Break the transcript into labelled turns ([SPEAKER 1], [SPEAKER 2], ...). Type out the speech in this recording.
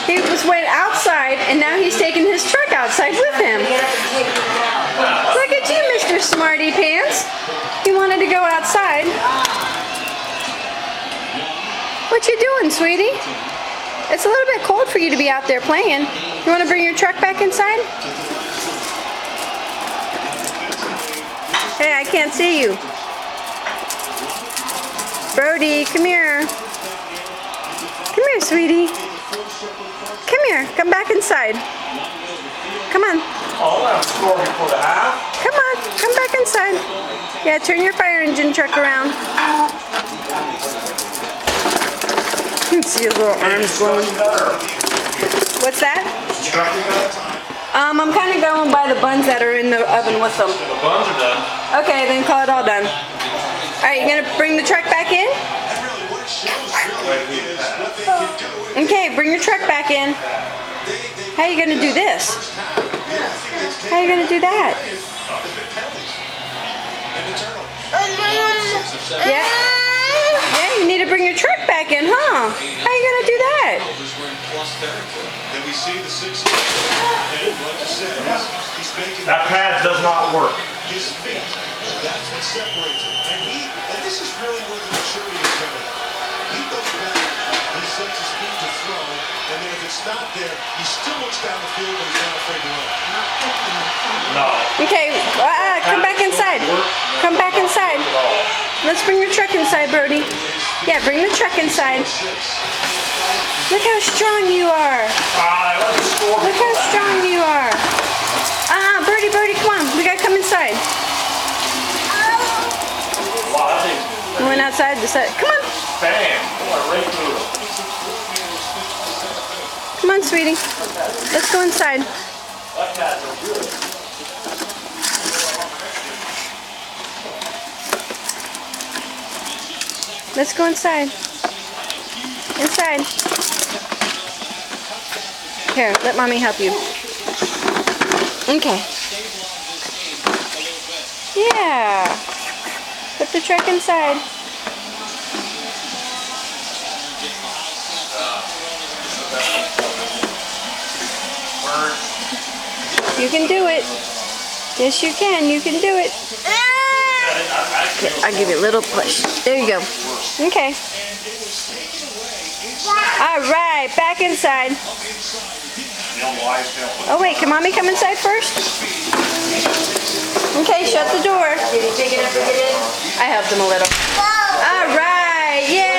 [SPEAKER 1] He went outside, and now he's taking his truck outside with him. Look at you, Mr. Smarty Pants. He wanted to go outside. What you doing, sweetie? It's a little bit cold for you to be out there playing. You want to bring your truck back inside? Hey, I can't see you. Brody, come here. Come here, sweetie. Come here. Come back inside. Come on. Come on. Come back inside. Yeah, turn your fire engine truck around. You can see his little arms glowing. What's that? I'm kind of going by the buns that are in the oven with them.
[SPEAKER 2] The buns are done.
[SPEAKER 1] Okay, then call it all done. All right, you gonna bring the truck back in? Okay, bring your truck back in. How are you gonna do this? How are you gonna do that? Yeah. Yeah, you need to bring your truck back in, huh? How are you gonna do that?
[SPEAKER 2] That pad does not work.
[SPEAKER 3] That's what separates him. And this is really where the maturity is coming. He goes back, he sets his feet to throw, and then if it's not there, he still looks down the field, but he's not afraid to run.
[SPEAKER 2] No.
[SPEAKER 1] Okay, come back inside. Come back inside. Let's bring your truck inside, Brody. Yeah, bring the truck inside. Look how strong you are. Look how strong you are. Brody, come on. We gotta come inside. We went outside to set. Come on.
[SPEAKER 2] Bam. Right through.
[SPEAKER 1] Come on, sweetie. Let's go inside. Let's go inside. Inside. Here, let mommy help you. Okay. Yeah. Put the truck inside. You can do it. Yes, you can. You can do it. I'll give you a little push. There you go. Okay. All right, back inside. Oh wait, can mommy come inside first? Okay, shut the door.
[SPEAKER 4] Did he take it up or get in?
[SPEAKER 1] I helped him a little. All right, yeah.